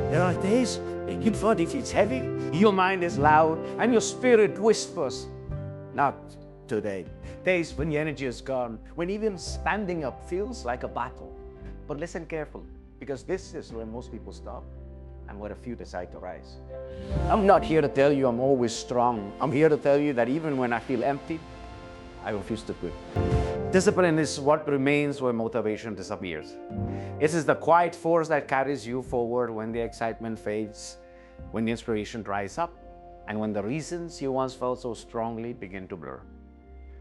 There are days when your body feels heavy, your mind is loud, and your spirit whispers, not today. Days when your energy is gone, when even standing up feels like a battle. But listen carefully, because this is where most people stop and where a few decide to rise. I'm not here to tell you I'm always strong. I'm here to tell you that even when I feel empty, I refuse to quit. Discipline is what remains when motivation disappears. It is the quiet force that carries you forward when the excitement fades, when the inspiration dries up, and when the reasons you once felt so strongly begin to blur.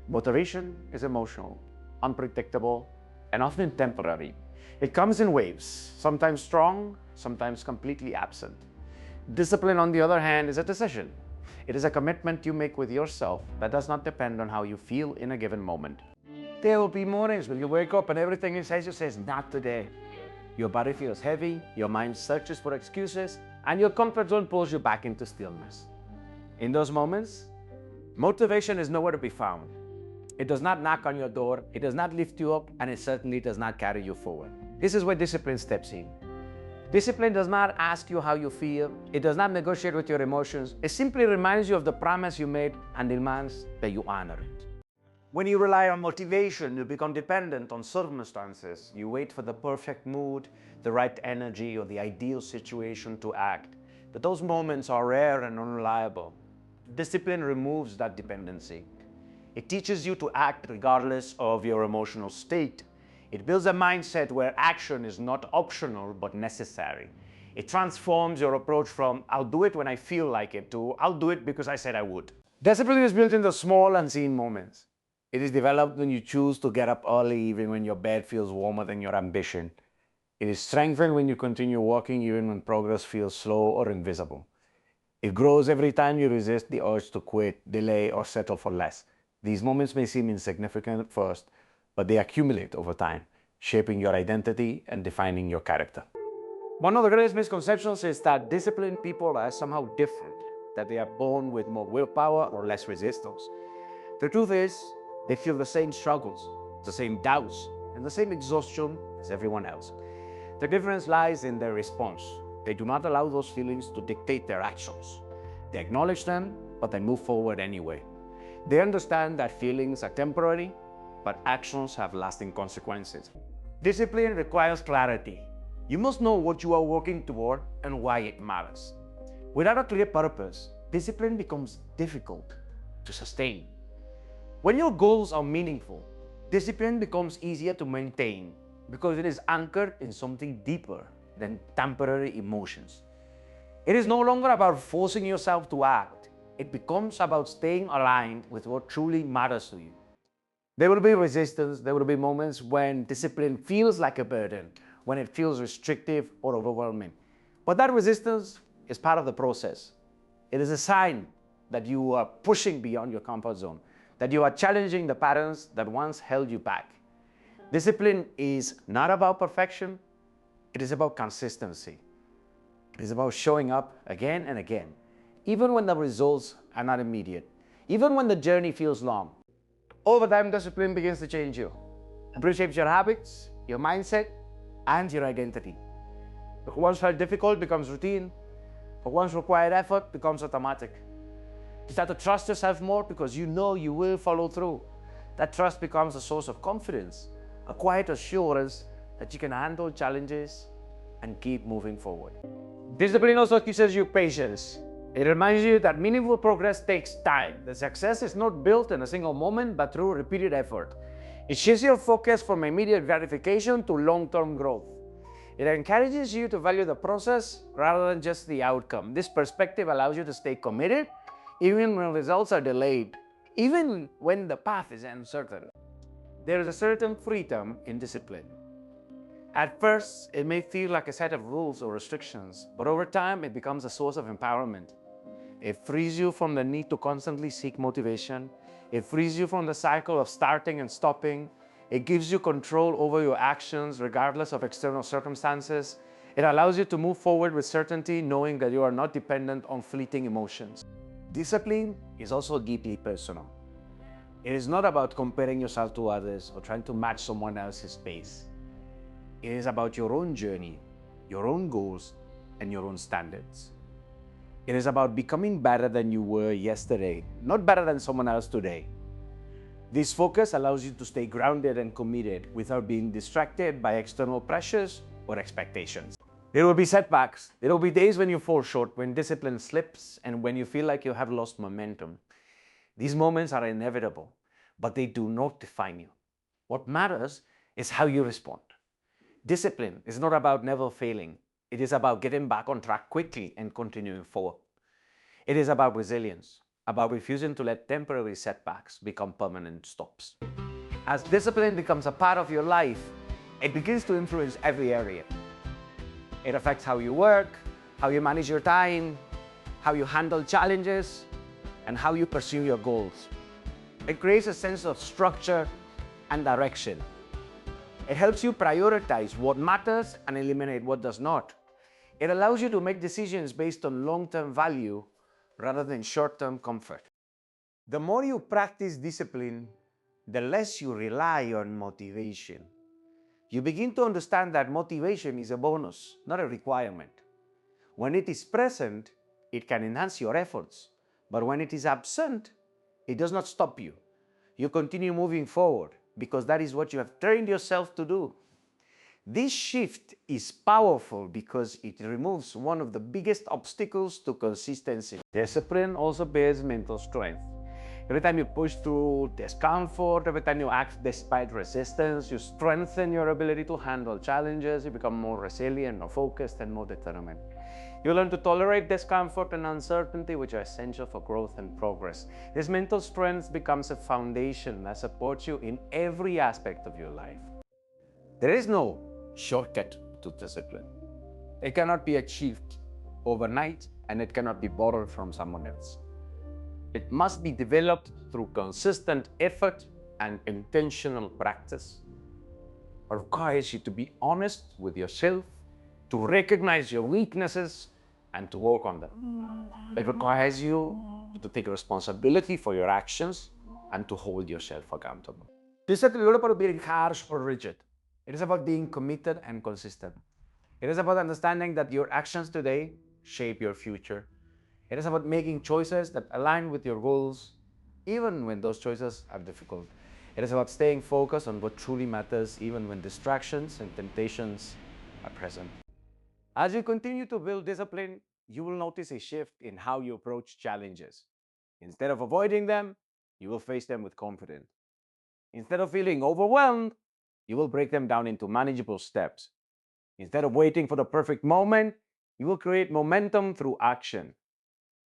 Motivation is emotional, unpredictable, and often temporary. It comes in waves, sometimes strong, sometimes completely absent. Discipline, on the other hand, is a decision. It is a commitment you make with yourself that does not depend on how you feel in a given moment. There will be mornings when you wake up and everything inside you says, not today. Your body feels heavy, your mind searches for excuses, and your comfort zone pulls you back into stillness. In those moments, motivation is nowhere to be found. It does not knock on your door, it does not lift you up, and it certainly does not carry you forward. This is where discipline steps in. Discipline does not ask you how you feel, it does not negotiate with your emotions, it simply reminds you of the promise you made and demands that you honor it. When you rely on motivation, you become dependent on circumstances. You wait for the perfect mood, the right energy, or the ideal situation to act. But those moments are rare and unreliable. Discipline removes that dependency. It teaches you to act regardless of your emotional state. It builds a mindset where action is not optional but necessary. It transforms your approach from "I'll do it when I feel like it" to "I'll do it because I said I would." Discipline is built in the small, unseen moments. It is developed when you choose to get up early even when your bed feels warmer than your ambition. It is strengthened when you continue walking even when progress feels slow or invisible. It grows every time you resist the urge to quit, delay, or settle for less. These moments may seem insignificant at first, but they accumulate over time, shaping your identity and defining your character. One of the greatest misconceptions is that disciplined people are somehow different, that they are born with more willpower or less resistance. The truth is, they feel the same struggles, the same doubts, and the same exhaustion as everyone else. The difference lies in their response. They do not allow those feelings to dictate their actions. They acknowledge them, but they move forward anyway. They understand that feelings are temporary, but actions have lasting consequences. Discipline requires clarity. You must know what you are working toward and why it matters. Without a clear purpose, discipline becomes difficult to sustain. When your goals are meaningful, discipline becomes easier to maintain because it is anchored in something deeper than temporary emotions. It is no longer about forcing yourself to act. It becomes about staying aligned with what truly matters to you. There will be resistance, there will be moments when discipline feels like a burden, when it feels restrictive or overwhelming. But that resistance is part of the process. It is a sign that you are pushing beyond your comfort zone, that you are challenging the patterns that once held you back. Discipline is not about perfection, it is about consistency. It is about showing up again and again, even when the results are not immediate, even when the journey feels long. Over time, discipline begins to change you. It reshapes your habits, your mindset, and your identity. What once felt difficult becomes routine. What once required effort becomes automatic. You start to trust yourself more because you know you will follow through. That trust becomes a source of confidence, a quiet assurance that you can handle challenges and keep moving forward. Discipline also teaches you patience. It reminds you that meaningful progress takes time. The success is not built in a single moment, but through repeated effort. It shifts your focus from immediate gratification to long-term growth. It encourages you to value the process rather than just the outcome. This perspective allows you to stay committed even when results are delayed, even when the path is uncertain. There is a certain freedom in discipline. At first, it may feel like a set of rules or restrictions, but over time, it becomes a source of empowerment. It frees you from the need to constantly seek motivation. It frees you from the cycle of starting and stopping. It gives you control over your actions regardless of external circumstances. It allows you to move forward with certainty, knowing that you are not dependent on fleeting emotions. Discipline is also deeply personal. It is not about comparing yourself to others or trying to match someone else's pace. It is about your own journey, your own goals, and your own standards. It is about becoming better than you were yesterday, not better than someone else today. This focus allows you to stay grounded and committed without being distracted by external pressures or expectations. There will be setbacks. There will be days when you fall short, when discipline slips, and when you feel like you have lost momentum. These moments are inevitable, but they do not define you. What matters is how you respond. Discipline is not about never failing. It is about getting back on track quickly and continuing forward. It is about resilience, about refusing to let temporary setbacks become permanent stops. As discipline becomes a part of your life, it begins to influence every area. It affects how you work, how you manage your time, how you handle challenges, and how you pursue your goals. It creates a sense of structure and direction. It helps you prioritize what matters and eliminate what does not. It allows you to make decisions based on long-term value rather than short-term comfort. The more you practice discipline, the less you rely on motivation. You begin to understand that motivation is a bonus, not a requirement. When it is present, it can enhance your efforts. But when it is absent, it does not stop you. You continue moving forward because that is what you have trained yourself to do. This shift is powerful because it removes one of the biggest obstacles to consistency. Discipline also builds mental strength. Every time you push through discomfort, every time you act despite resistance, you strengthen your ability to handle challenges, you become more resilient, more focused, and more determined. You learn to tolerate discomfort and uncertainty, which are essential for growth and progress. This mental strength becomes a foundation that supports you in every aspect of your life. There is no shortcut to discipline. It cannot be achieved overnight, and it cannot be borrowed from someone else. It must be developed through consistent effort and intentional practice. It requires you to be honest with yourself, to recognize your weaknesses, and to work on them. It requires you to take responsibility for your actions and to hold yourself accountable. Discipline is not about being harsh or rigid. It is about being committed and consistent. It is about understanding that your actions today shape your future. It is about making choices that align with your goals, even when those choices are difficult. It is about staying focused on what truly matters, even when distractions and temptations are present. As you continue to build discipline, you will notice a shift in how you approach challenges. Instead of avoiding them, you will face them with confidence. Instead of feeling overwhelmed, you will break them down into manageable steps. Instead of waiting for the perfect moment, you will create momentum through action.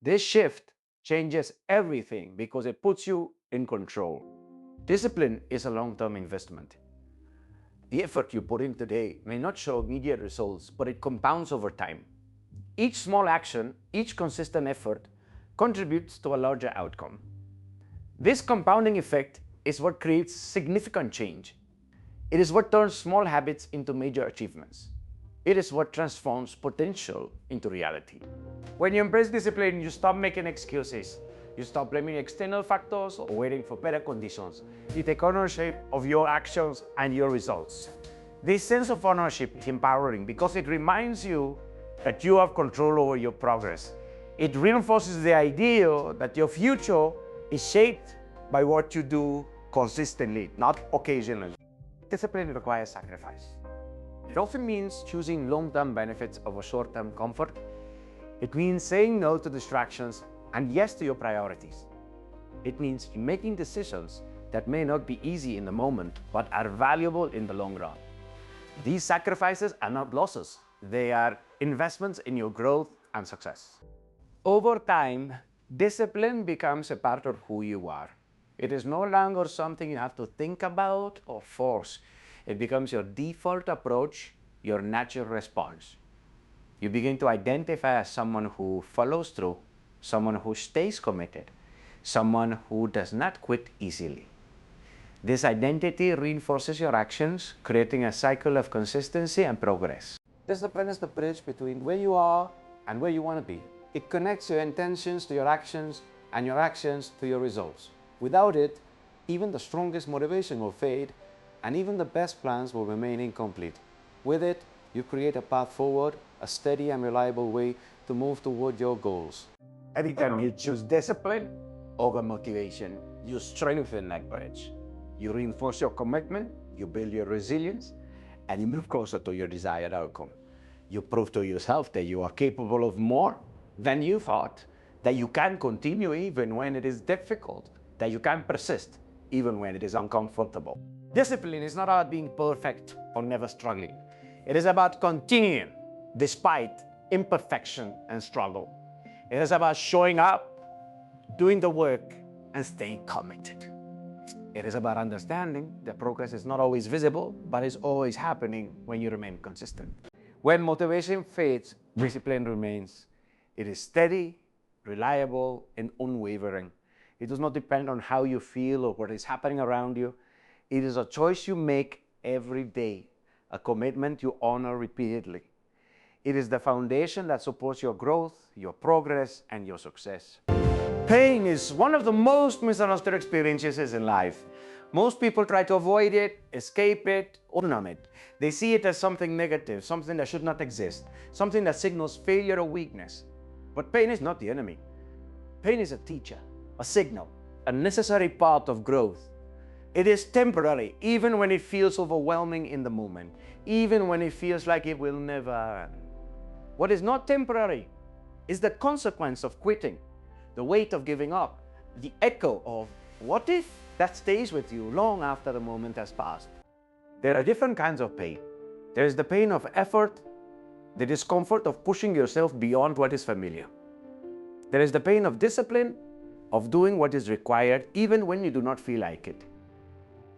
This shift changes everything because it puts you in control. Discipline is a long-term investment. The effort you put in today may not show immediate results, but it compounds over time. Each small action, each consistent effort contributes to a larger outcome. This compounding effect is what creates significant change. It is what turns small habits into major achievements. It is what transforms potential into reality. When you embrace discipline, you stop making excuses. You stop blaming external factors or waiting for better conditions. You take ownership of your actions and your results. This sense of ownership is empowering because it reminds you that you have control over your progress. It reinforces the idea that your future is shaped by what you do consistently, not occasionally. Discipline requires sacrifice. It often means choosing long-term benefits over short-term comfort. It means saying no to distractions and yes to your priorities. It means making decisions that may not be easy in the moment, but are valuable in the long run. These sacrifices are not losses. They are investments in your growth and success. Over time, discipline becomes a part of who you are. It is no longer something you have to think about or force. It becomes your default approach, your natural response. You begin to identify as someone who follows through, someone who stays committed, someone who does not quit easily. This identity reinforces your actions, creating a cycle of consistency and progress. Discipline is the bridge between where you are and where you want to be. It connects your intentions to your actions and your actions to your results. Without it, even the strongest motivation will fade and even the best plans will remain incomplete. With it, you create a path forward, a steady and reliable way to move toward your goals. Every time you choose discipline over motivation, you strengthen that bridge. You reinforce your commitment, you build your resilience, and you move closer to your desired outcome. You prove to yourself that you are capable of more than you thought, that you can continue even when it is difficult, that you can persist even when it is uncomfortable. Discipline is not about being perfect or never struggling. It is about continuing despite imperfection and struggle. It is about showing up, doing the work, and staying committed. It is about understanding that progress is not always visible, but is always happening when you remain consistent. When motivation fades, discipline remains. It is steady, reliable, and unwavering. It does not depend on how you feel or what is happening around you. It is a choice you make every day, a commitment you honor repeatedly. It is the foundation that supports your growth, your progress, and your success. Pain is one of the most misunderstood experiences in life. Most people try to avoid it, escape it, or numb it. They see it as something negative, something that should not exist, something that signals failure or weakness. But pain is not the enemy. Pain is a teacher, a signal, a necessary part of growth. It is temporary, even when it feels overwhelming in the moment, even when it feels like it will never end. What is not temporary is the consequence of quitting, the weight of giving up, the echo of what if that stays with you long after the moment has passed. There are different kinds of pain. There is the pain of effort, the discomfort of pushing yourself beyond what is familiar. There is the pain of discipline, of doing what is required even when you do not feel like it.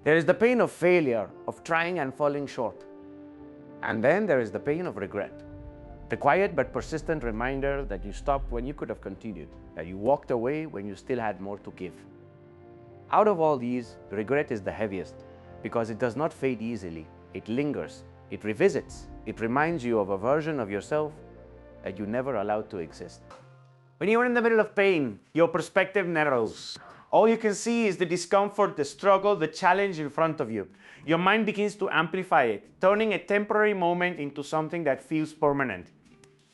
There is the pain of failure, of trying and falling short. And then there is the pain of regret. The quiet but persistent reminder that you stopped when you could have continued, that you walked away when you still had more to give. Out of all these, regret is the heaviest because it does not fade easily. It lingers, it revisits, it reminds you of a version of yourself that you never allowed to exist. When you are in the middle of pain, your perspective narrows. All you can see is the discomfort, the struggle, the challenge in front of you. Your mind begins to amplify it, turning a temporary moment into something that feels permanent.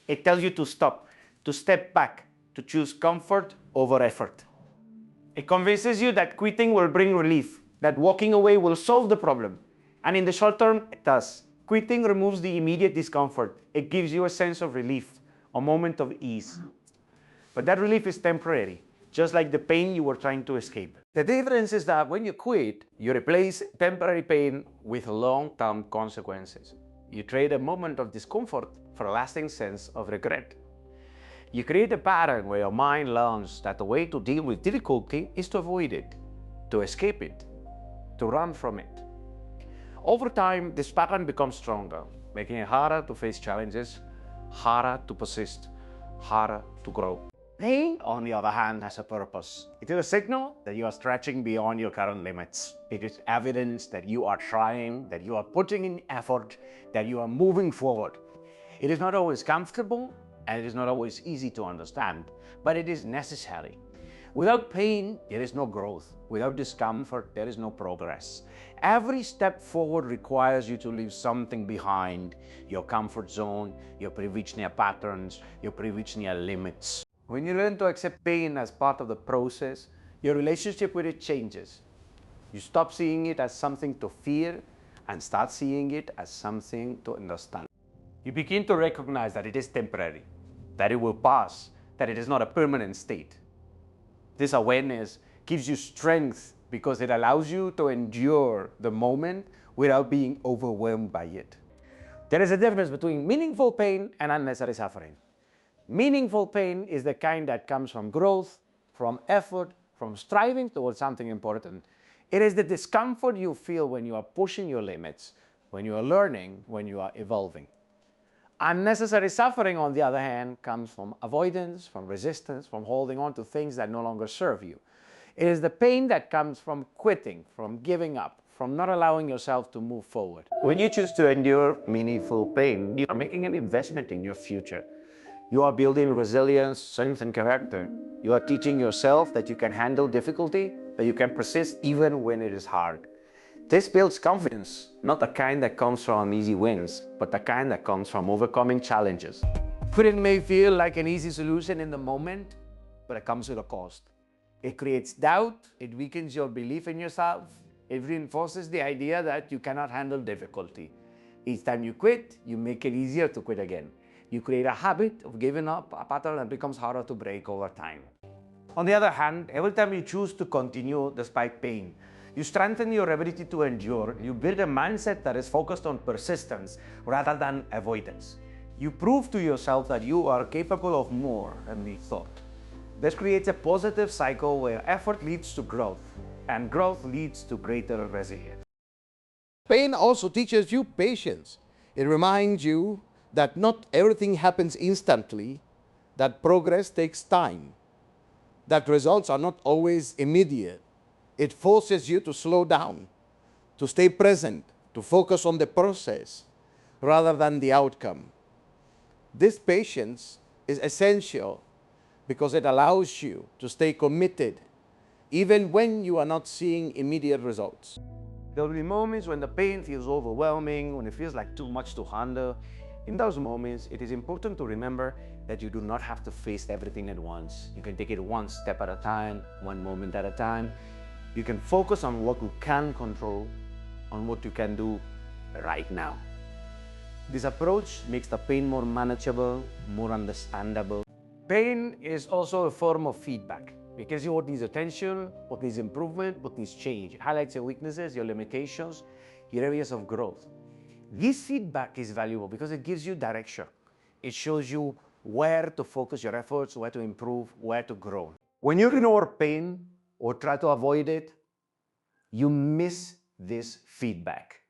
It tells you to stop, to step back, to choose comfort over effort. It convinces you that quitting will bring relief, that walking away will solve the problem. And in the short term, it does. Quitting removes the immediate discomfort. It gives you a sense of relief, a moment of ease. But that relief is temporary, just like the pain you were trying to escape. The difference is that when you quit, you replace temporary pain with long-term consequences. You trade a moment of discomfort for a lasting sense of regret. You create a pattern where your mind learns that the way to deal with difficulty is to avoid it, to escape it, to run from it. Over time, this pattern becomes stronger, making it harder to face challenges, harder to persist, harder to grow. Pain, on the other hand, has a purpose. It is a signal that you are stretching beyond your current limits. It is evidence that you are trying, that you are putting in effort, that you are moving forward. It is not always comfortable, and it is not always easy to understand, but it is necessary. Without pain, there is no growth. Without discomfort, there is no progress. Every step forward requires you to leave something behind, your comfort zone, your привычные patterns, your привычные limits. When you learn to accept pain as part of the process, your relationship with it changes. You stop seeing it as something to fear and start seeing it as something to understand. You begin to recognize that it is temporary, that it will pass, that it is not a permanent state. This awareness gives you strength because it allows you to endure the moment without being overwhelmed by it. There is a difference between meaningful pain and unnecessary suffering. Meaningful pain is the kind that comes from growth, from effort, from striving towards something important. It is the discomfort you feel when you are pushing your limits, when you are learning, when you are evolving. Unnecessary suffering, on the other hand, comes from avoidance, from resistance, from holding on to things that no longer serve you. It is the pain that comes from quitting, from giving up, from not allowing yourself to move forward. When you choose to endure meaningful pain, you are making an investment in your future. You are building resilience, strength, and character. You are teaching yourself that you can handle difficulty, that you can persist even when it is hard. This builds confidence, not the kind that comes from easy wins, but the kind that comes from overcoming challenges. Quitting may feel like an easy solution in the moment, but it comes with a cost. It creates doubt, it weakens your belief in yourself, it reinforces the idea that you cannot handle difficulty. Each time you quit, you make it easier to quit again. You create a habit of giving up, a pattern that becomes harder to break over time. On the other hand, every time you choose to continue despite pain, you strengthen your ability to endure. You build a mindset that is focused on persistence rather than avoidance. You prove to yourself that you are capable of more than you thought. This creates a positive cycle where effort leads to growth, and growth leads to greater resilience. Pain also teaches you patience. It reminds you that not everything happens instantly, that progress takes time, that results are not always immediate. It forces you to slow down, to stay present, to focus on the process rather than the outcome. This patience is essential because it allows you to stay committed even when you are not seeing immediate results. There will be moments when the pain feels overwhelming, when it feels like too much to handle. In those moments, it is important to remember that you do not have to face everything at once. You can take it one step at a time, one moment at a time. You can focus on what you can control, on what you can do right now. This approach makes the pain more manageable, more understandable. Pain is also a form of feedback. Because what needs attention, what needs improvement, what needs change. It highlights your weaknesses, your limitations, your areas of growth. This feedback is valuable because it gives you direction. It shows you where to focus your efforts, where to improve, where to grow. When you ignore pain or try to avoid it, you miss this feedback.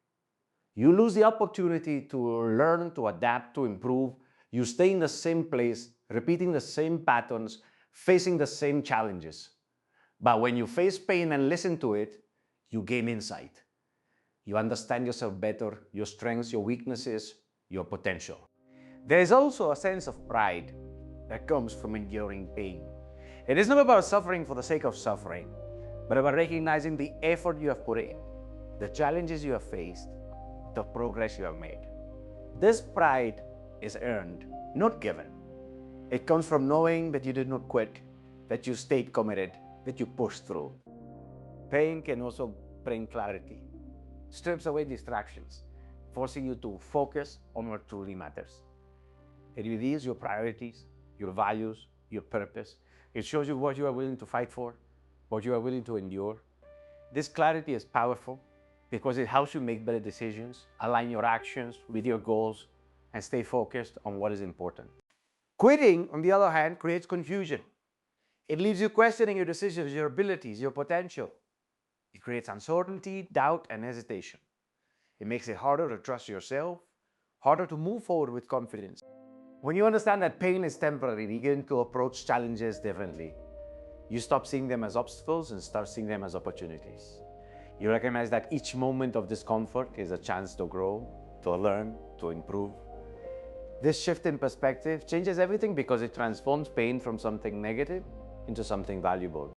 You lose the opportunity to learn, to adapt, to improve. You stay in the same place, repeating the same patterns, facing the same challenges. But when you face pain and listen to it, you gain insight. You understand yourself better, your strengths, your weaknesses, your potential. There is also a sense of pride that comes from enduring pain. It is not about suffering for the sake of suffering, but about recognizing the effort you have put in, the challenges you have faced, the progress you have made. This pride is earned, not given. It comes from knowing that you did not quit, that you stayed committed, that you pushed through. Pain can also bring clarity, strips away distractions, forcing you to focus on what truly matters. It reveals your priorities, your values, your purpose. It shows you what you are willing to fight for, what you are willing to endure. This clarity is powerful because it helps you make better decisions, align your actions with your goals, and stay focused on what is important. Quitting, on the other hand, creates confusion. It leaves you questioning your decisions, your abilities, your potential. It creates uncertainty, doubt, and hesitation. It makes it harder to trust yourself, harder to move forward with confidence. When you understand that pain is temporary, you begin to approach challenges differently. You stop seeing them as obstacles and start seeing them as opportunities. You recognize that each moment of discomfort is a chance to grow, to learn, to improve. This shift in perspective changes everything because it transforms pain from something negative into something valuable.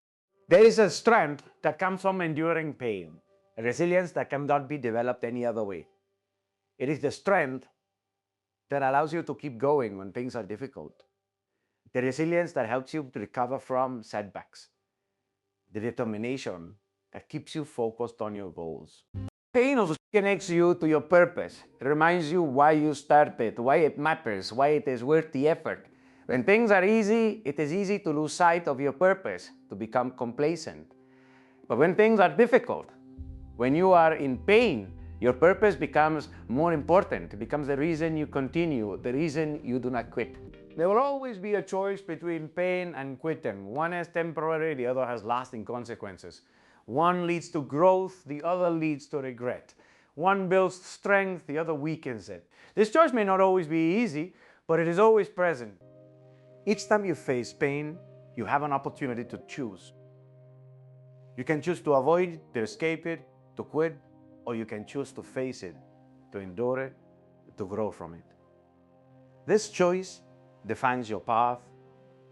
There is a strength that comes from enduring pain, a resilience that cannot be developed any other way. It is the strength that allows you to keep going when things are difficult. The resilience that helps you to recover from setbacks. The determination that keeps you focused on your goals. Pain also connects you to your purpose. It reminds you why you started, why it matters, why it is worth the effort. When things are easy, it is easy to lose sight of your purpose, to become complacent. But when things are difficult, when you are in pain, your purpose becomes more important. It becomes the reason you continue, the reason you do not quit. There will always be a choice between pain and quitting. One is temporary, the other has lasting consequences. One leads to growth, the other leads to regret. One builds strength, the other weakens it. This choice may not always be easy, but it is always present. Each time you face pain, you have an opportunity to choose. You can choose to avoid it, to escape it, to quit, or you can choose to face it, to endure it, to grow from it. This choice defines your path,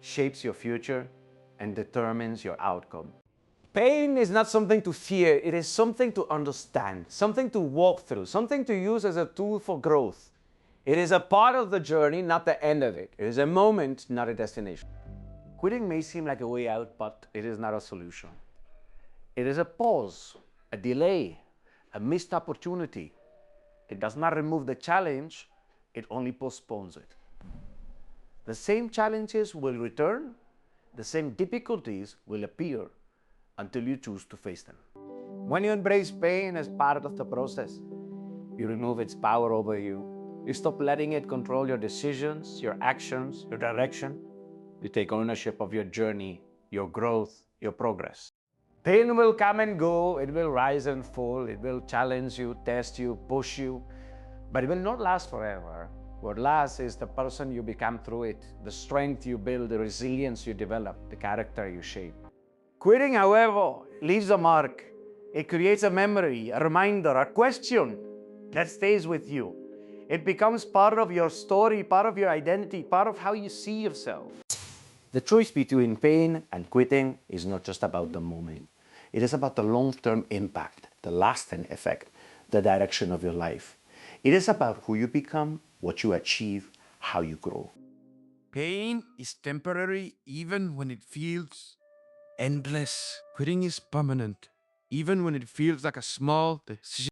shapes your future, and determines your outcome. Pain is not something to fear, it is something to understand, something to walk through, something to use as a tool for growth. It is a part of the journey, not the end of it. It is a moment, not a destination. Quitting may seem like a way out, but it is not a solution. It is a pause, a delay, a missed opportunity. It does not remove the challenge, it only postpones it. The same challenges will return, the same difficulties will appear until you choose to face them. When you embrace pain as part of the process, you remove its power over you. You stop letting it control your decisions, your actions, your direction. You take ownership of your journey, your growth, your progress. Pain will come and go, it will rise and fall, it will challenge you, test you, push you, but it will not last forever. What lasts is the person you become through it, the strength you build, the resilience you develop, the character you shape. Quitting, however, leaves a mark. It creates a memory, a reminder, a question that stays with you. It becomes part of your story, part of your identity, part of how you see yourself. The choice between pain and quitting is not just about the moment. It is about the long-term impact, the lasting effect, the direction of your life. It is about who you become, what you achieve, how you grow. Pain is temporary even when it feels endless. Quitting is permanent even when it feels like a small decision.